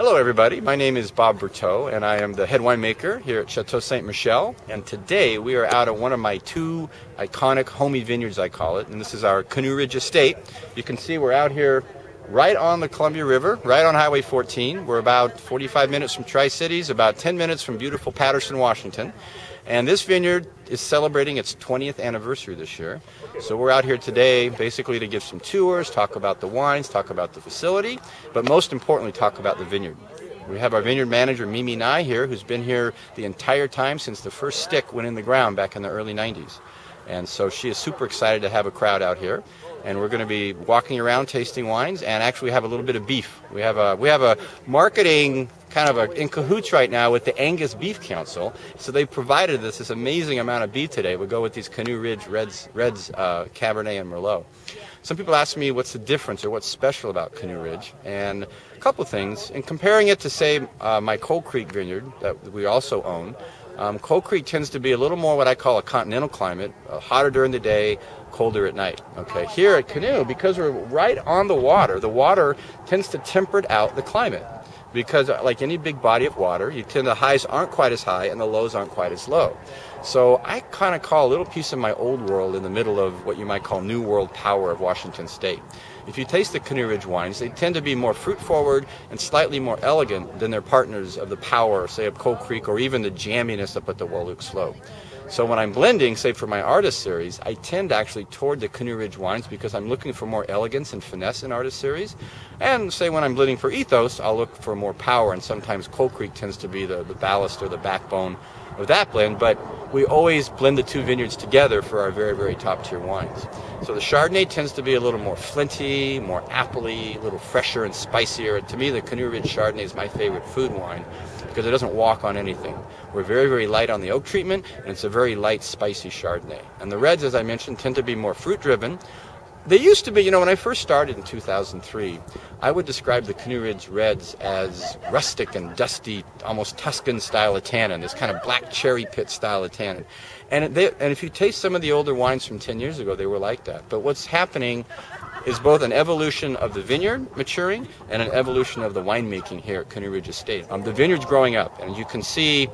Hello everybody, my name is Bob Bertheau and I am the head winemaker here at Chateau Ste. Michelle, and today we are out at one of my two iconic homey vineyards, I call it, and this is our Canoe Ridge Estate. You can see we're out here right on the Columbia River, right on Highway 14. We're about 45 minutes from Tri-Cities, about 10 minutes from beautiful Patterson, Washington. And this vineyard is celebrating its 20th anniversary this year. So we're out here today basically to give some tours, talk about the wines, talk about the facility, but most importantly talk about the vineyard. We have our vineyard manager Mimi Nye here, who's been here the entire time since the first stick went in the ground back in the early 90s. And so she is super excited to have a crowd out here. And we're going to be walking around tasting wines, and actually have a little bit of beef. We have a marketing kind of in cahoots right now with the Angus Beef Council. So they provided us this amazing amount of beef today. We go with these Canoe Ridge Reds, Cabernet and Merlot. Some people ask me what's the difference or what's special about Canoe Ridge, and a couple things. In comparing it to, say, my Coal Creek vineyard that we also own, Coal Creek tends to be a little more what I call a continental climate, hotter during the day, colder at night. Okay, here at Canoe, because we're right on the water tends to temper out the climate. Because like any big body of water, the highs aren't quite as high and the lows aren't quite as low. So I kind of call a little piece of my old world in the middle of what you might call new world power of Washington State. If you taste the Canoe Ridge wines, they tend to be more fruit-forward and slightly more elegant than their partners of the power, say, of Coal Creek, or even the jamminess up at the Walluk Slope. So when I'm blending, say for my Artist Series, I tend actually toward the Canoe Ridge wines because I'm looking for more elegance and finesse in Artist Series. And say when I'm blending for Ethos, I'll look for more power, and sometimes Coal Creek tends to be the ballast or the backbone of that blend, but we always blend the two vineyards together for our very, very top tier wines. So the Chardonnay tends to be a little more flinty, more appley, a little fresher and spicier. And to me, the Canoe Ridge Chardonnay is my favorite food wine because it doesn't walk on anything. We're very, very light on the oak treatment, and it's a very light, spicy Chardonnay. And the reds, as I mentioned, tend to be more fruit-driven. They used to be, when I first started in 2003, I would describe the Canoe Ridge Reds as rustic and dusty, almost Tuscan style of tannin, this kind of black cherry pit style of tannin. And if you taste some of the older wines from 10 years ago, they were like that. But what's happening is both an evolution of the vineyard maturing and an evolution of the winemaking here at Canoe Ridge Estate. The vineyard's growing up, and you can see,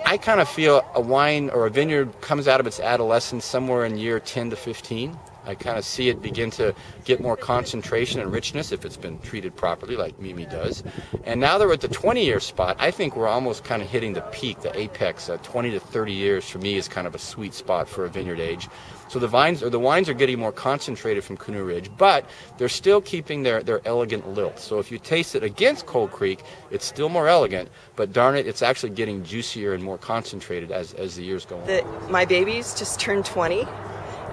I kind of feel a wine or a vineyard comes out of its adolescence somewhere in year 10 to 15. I kind of see it begin to get more concentration and richness if it's been treated properly, like Mimi does. And now that we're at the 20-year spot, I think we're almost kind of hitting the peak, the apex. 20 to 30 years for me is kind of a sweet spot for a vineyard age. So the wines are getting more concentrated from Canoe Ridge, but they're still keeping their elegant lilt. So if you taste it against Coal Creek, it's still more elegant, but darn it, it's actually getting juicier and more concentrated as the years go on. My babies just turned 20.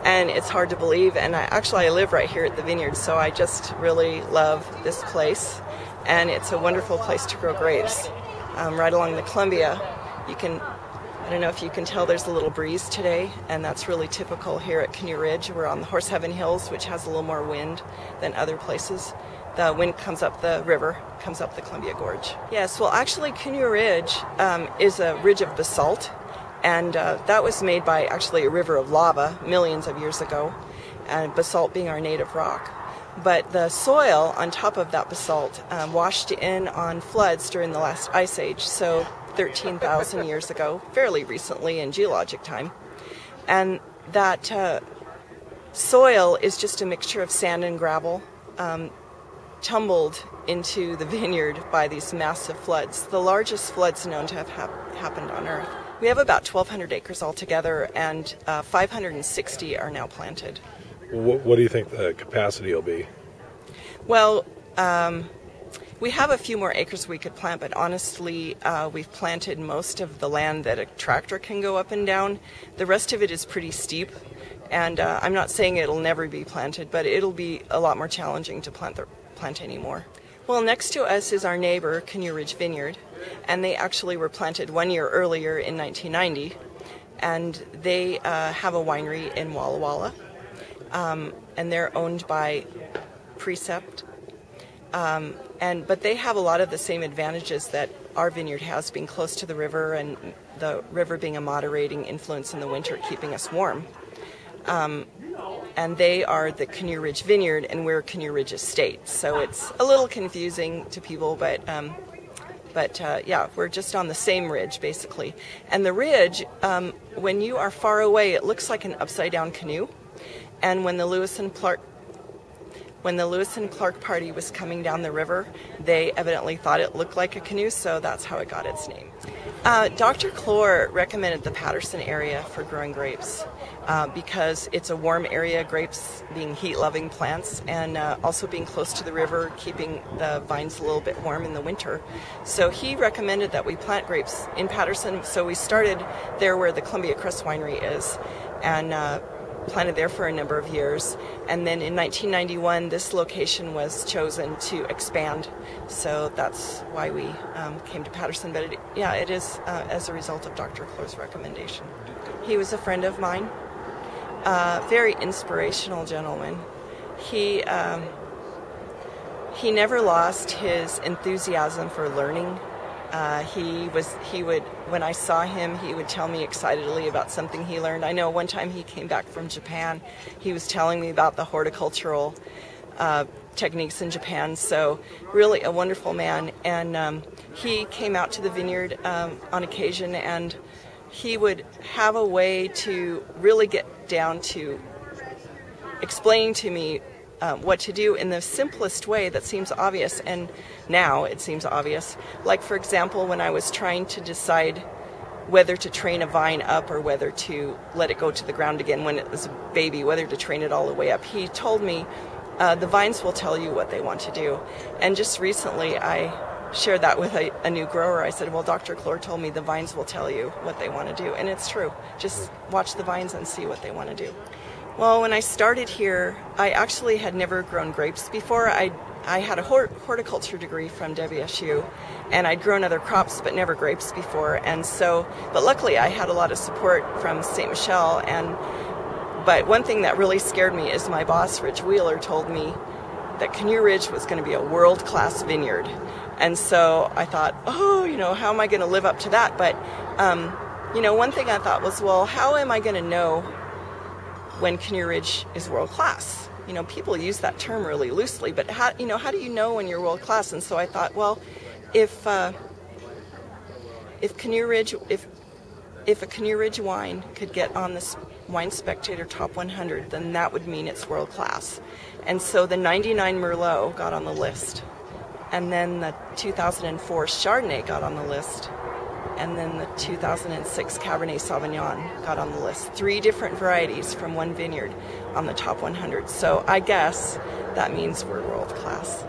And it's hard to believe, and I live right here at the vineyard, so I just really love this place, and it's a wonderful place to grow grapes. Right along the Columbia, I don't know if you can tell, there's a little breeze today, and that's really typical here at Canoe Ridge. We're on the Horsehaven Hills, which has a little more wind than other places. The wind comes up the river, comes up the Columbia Gorge. Yes, well actually Canoe Ridge is a ridge of basalt. And that was made by actually a river of lava millions of years ago, and basalt being our native rock. But the soil on top of that basalt washed in on floods during the last ice age, so 13,000 years ago, fairly recently in geologic time. And that soil is just a mixture of sand and gravel tumbled into the vineyard by these massive floods, the largest floods known to have happened on Earth. We have about 1,200 acres altogether, and 560 are now planted. What do you think the capacity will be? Well, we have a few more acres we could plant, but honestly, we've planted most of the land that a tractor can go up and down. The rest of it is pretty steep, and I'm not saying it'll never be planted, but it'll be a lot more challenging to plant anymore. Well, next to us is our neighbor, Canoe Ridge Vineyard, and they actually were planted 1 year earlier in 1990, and they have a winery in Walla Walla, and they're owned by Precept, but they have a lot of the same advantages that our vineyard has, being close to the river, and the river being a moderating influence in the winter, keeping us warm. And they are the Canoe Ridge Vineyard, and we're Canoe Ridge Estate. So it's a little confusing to people, but But yeah, we're just on the same ridge, basically. And the ridge, when you are far away, it looks like an upside-down canoe. And when the Lewis and Clark party was coming down the river, they evidently thought it looked like a canoe, so that's how it got its name. Dr. Clore recommended the Patterson area for growing grapes because it's a warm area, grapes being heat-loving plants, and also being close to the river, keeping the vines a little bit warm in the winter. So he recommended that we plant grapes in Patterson, so we started there where the Columbia Crest Winery is, and planted there for a number of years. And then in 1991, this location was chosen to expand. So that's why we came to Patterson. But it is as a result of Dr. Clore's recommendation. He was a friend of mine, very inspirational gentleman. He never lost his enthusiasm for learning. When I saw him, he would tell me excitedly about something he learned. I know one time he came back from Japan, he was telling me about the horticultural techniques in Japan. So really a wonderful man. And he came out to the vineyard on occasion, and he would have a way to really get down to explaining to me what to do in the simplest way that seems obvious, and now it seems obvious. Like, for example, when I was trying to decide whether to train a vine up or whether to let it go to the ground again when it was a baby, whether to train it all the way up, he told me the vines will tell you what they want to do. And just recently I shared that with a new grower. I said, well, Dr. Clore told me the vines will tell you what they want to do, and it's true. Just watch the vines and see what they want to do. Well, when I started here, I actually had never grown grapes before. I had a horticulture degree from WSU, and I'd grown other crops but never grapes before. And so, but luckily I had a lot of support from Ste. Michelle. But one thing that really scared me is my boss, Rich Wheeler, told me that Canoe Ridge was going to be a world-class vineyard. And so I thought, oh, how am I going to live up to that? But, one thing I thought was, well, how am I going to know when Canoe Ridge is world class? People use that term really loosely, but how do you know when you're world class? And so I thought, well, if a Canoe Ridge wine could get on the Wine Spectator Top 100, then that would mean it's world class. And so the 99 Merlot got on the list, and then the 2004 Chardonnay got on the list, and then the 2006 Cabernet Sauvignon got on the list. 3 different varieties from one vineyard on the top 100. So I guess that means we're world class.